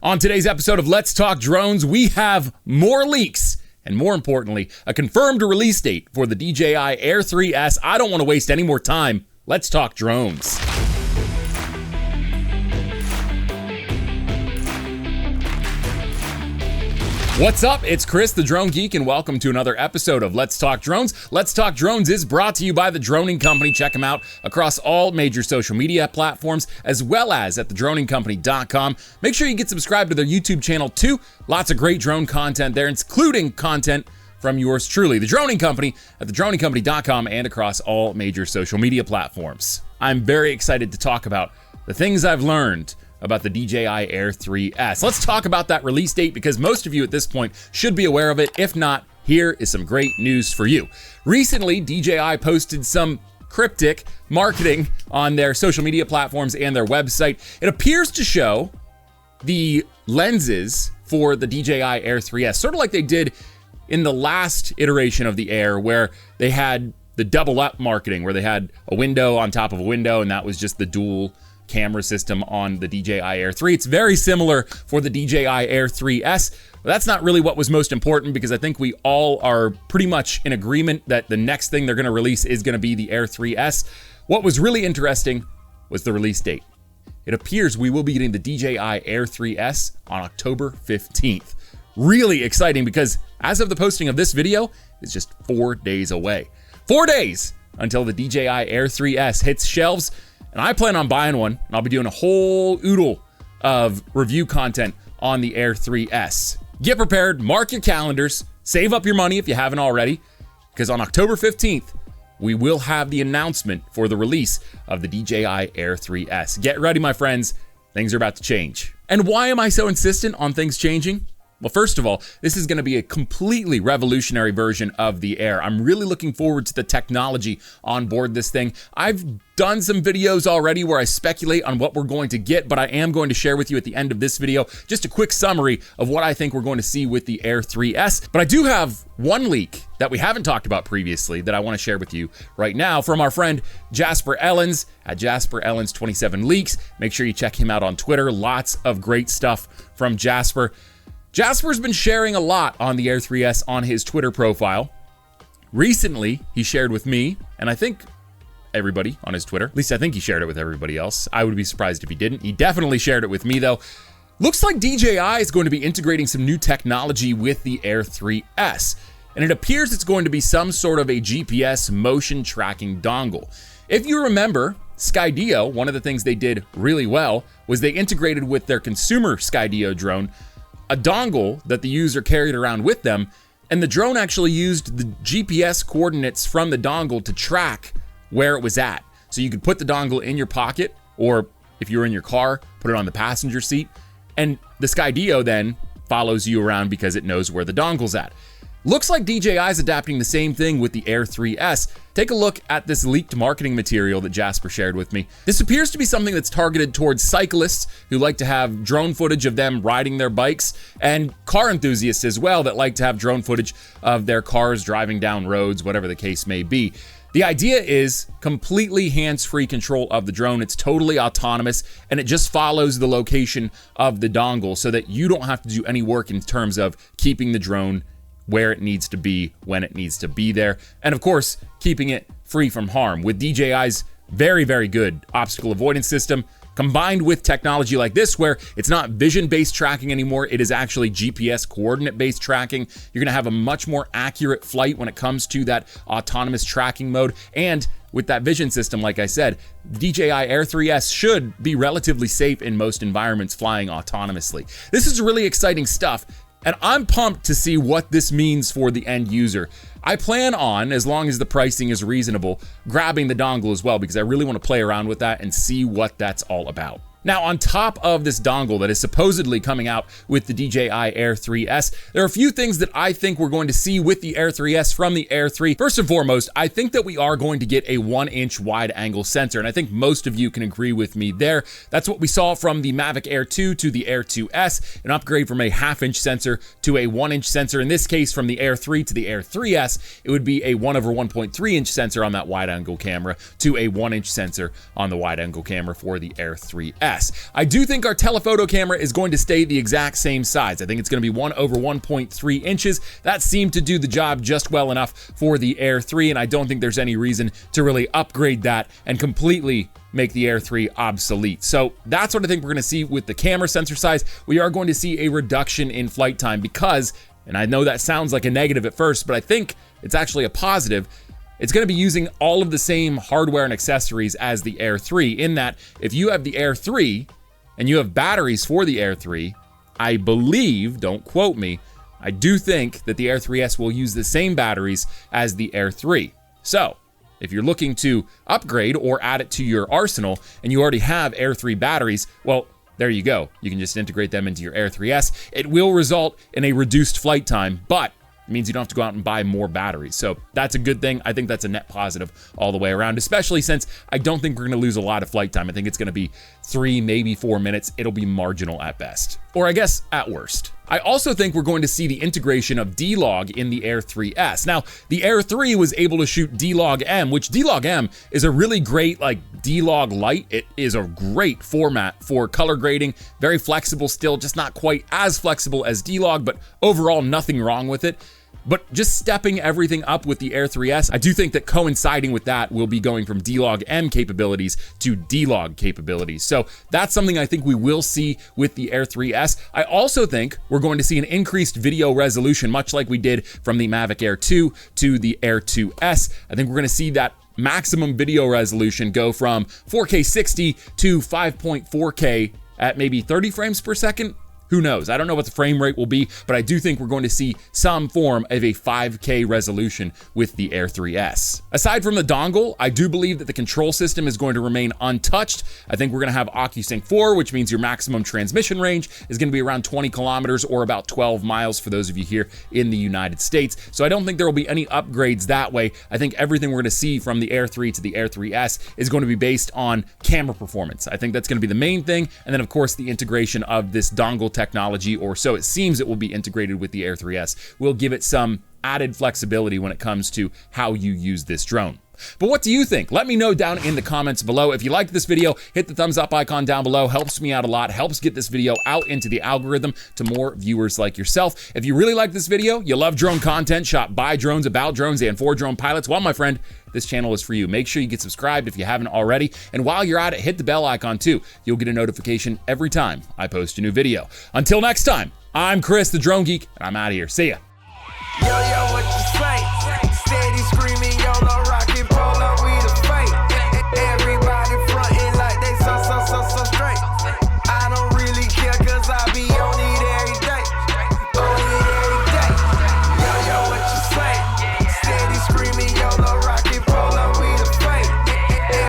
On today's episode of Let's Talk Drones, we have more leaks and, more importantly, a confirmed release date for the DJI Air 3S. I don't want to waste any more time. Let's talk drones. What's up? It's Chris, the Drone Geek, and welcome to another episode of Let's Talk Drones. Let's Talk Drones is brought to you by The Droning Company. Check them out across all major social media platforms, as well as at thedroningcompany.com. Make sure you get subscribed to their YouTube channel too. Lots of great drone content there, including content from yours truly, The Droning Company, at thedroningcompany.com and across all major social media platforms. I'm very excited to talk about the things I've learned about the DJI Air 3S. Let's talk about that release date because most of you at this point should be aware of it. If not, here is some great news for you. Recently, DJI posted some cryptic marketing on their social media platforms and their website. It appears to show the lenses for the DJI Air 3S, sort of like they did in the last iteration of the Air, where they had the double up marketing, where they had a window on top of a window, and that was just the dual camera system on the DJI Air 3. It's very similar for the DJI Air 3S. But that's not really what was most important, because I think we all are pretty much in agreement that the next thing they're going to release is going to be the Air 3S. What was really interesting was the release date. It appears we will be getting the DJI Air 3S on October 15th. Really exciting, because as of the posting of this video, it's just 4 days away. 4 days until the DJI Air 3S hits shelves. And I plan on buying one, and I'll be doing a whole oodle of review content on the Air 3S. Get prepared, mark your calendars, save up your money if you haven't already, because on October 15th, we will have the announcement for the release of the DJI Air 3S. Get ready, my friends. Things are about to change. And why am I so insistent on things changing? Well, first of all, this is going to be a completely revolutionary version of the Air. I'm really looking forward to the technology on board this thing. I've done some videos already where I speculate on what we're going to get, but I am going to share with you at the end of this video just a quick summary of what I think we're going to see with the Air 3S. But I do have one leak that we haven't talked about previously that I want to share with you right now from our friend Jasper Ellens at Jasper Ellens 27 Leaks. Make sure you check him out on Twitter. Lots of great stuff from Jasper. Jasper's been sharing a lot on the Air 3S on his Twitter profile. Recently, he shared with me, and I think everybody on his Twitter, at least I think he shared it with everybody else. I would be surprised if he didn't. He definitely shared it with me though. Looks like DJI is going to be integrating some new technology with the Air 3S, and it appears it's going to be some sort of a GPS motion tracking dongle. If you remember, Skydio, one of the things they did really well was they integrated with their consumer Skydio drone a dongle that the user carried around with them, and the drone actually used the GPS coordinates from the dongle to track where it was at. So you could put the dongle in your pocket, or if you're in your car, put it on the passenger seat, and the Skydio then follows you around because it knows where the dongle's at. Looks like DJI is adapting the same thing with the Air 3S. Take a look at this leaked marketing material that Jasper shared with me. This appears to be something that's targeted towards cyclists who like to have drone footage of them riding their bikes, and car enthusiasts as well that like to have drone footage of their cars driving down roads, whatever the case may be. The idea is completely hands-free control of the drone. It's totally autonomous, and it just follows the location of the dongle so that you don't have to do any work in terms of keeping the drone where it needs to be, when it needs to be there, and of course, keeping it free from harm. With DJI's very, very good obstacle avoidance system, combined with technology like this, where it's not vision-based tracking anymore, it is actually GPS coordinate-based tracking, you're gonna have a much more accurate flight when it comes to that autonomous tracking mode. And with that vision system, like I said, DJI Air 3S should be relatively safe in most environments flying autonomously. This is really exciting stuff, and I'm pumped to see what this means for the end user. I plan on, as long as the pricing is reasonable, grabbing the dongle as well, because I really want to play around with that and see what that's all about. Now, on top of this dongle that is supposedly coming out with the DJI Air 3S, there are a few things that I think we're going to see with the Air 3S from the Air 3. First and foremost, I think that we are going to get a 1-inch wide-angle sensor, and I think most of you can agree with me there. That's what we saw from the Mavic Air 2 to the Air 2S, an upgrade from a 1/2-inch sensor to a 1-inch sensor. In this case, from the Air 3 to the Air 3S, it would be a 1/1.3-inch sensor on that wide-angle camera to a 1-inch sensor on the wide-angle camera for the Air 3S. S. I do think our telephoto camera is going to stay the exact same size. I think it's going to be 1/1.3 inches. That seemed to do the job just well enough for the Air 3, and I don't think there's any reason to really upgrade that and completely make the Air 3 obsolete. So that's what I think we're going to see with the camera sensor size. We are going to see a reduction in flight time because, and I know that sounds like a negative at first, but I think it's actually a positive. It's going to be using all of the same hardware and accessories as the Air 3, in that if you have the Air 3 and you have batteries for the Air 3, I believe, don't quote me, I do think that the Air 3S will use the same batteries as the Air 3. So if you're looking to upgrade or add it to your arsenal and you already have Air 3 batteries, well, there you go. You can just integrate them into your Air 3S. It will result in a reduced flight time, but it means you don't have to go out and buy more batteries. So that's a good thing. I think that's a net positive all the way around, especially since I don't think we're going to lose a lot of flight time. I think it's going to be 3, maybe 4 minutes. It'll be marginal at best, or I guess at worst. I also think we're going to see the integration of D-Log in the Air 3S. Now, the Air 3 was able to shoot D-Log M, which D-Log M is a really great D-Log Lite. It is a great format for color grading, very flexible still, just not quite as flexible as D-Log, but overall nothing wrong with it. But just stepping everything up with the Air 3S, I do think that coinciding with that will be going from D-Log M capabilities to D-Log capabilities. So that's something I think we will see with the Air 3S. I also think we're going to see an increased video resolution, much like we did from the Mavic Air 2 to the Air 2S. I think we're going to see that maximum video resolution go from 4K 60 to 5.4K at maybe 30 frames per second. Who knows? I don't know what the frame rate will be, but I do think we're going to see some form of a 5K resolution with the Air 3S. Aside from the dongle, I do believe that the control system is going to remain untouched. I think we're going to have OcuSync 4, which means your maximum transmission range is going to be around 20 kilometers or about 12 miles for those of you here in the United States. So I don't think there will be any upgrades that way. I think everything we're going to see from the Air 3 to the Air 3S is going to be based on camera performance. I think that's going to be the main thing. And then of course the integration of this dongle technology, or so it seems it will be integrated with the Air 3S, will give it some added flexibility when it comes to how you use this drone. But what do you think? Let me know down in the comments below. If you liked this video, hit the thumbs up icon down below. Helps me out a lot, helps get this video out into the algorithm to more viewers like yourself. If you really like this video, you love drone content shot by drones, about drones, and for drone pilots, well, my friend, this channel is for you. Make sure you get subscribed if you haven't already. And while you're at it, hit the bell icon too. You'll get a notification every time I post a new video. Until next time, I'm Chris, the Drone Geek, and I'm out of here. See ya.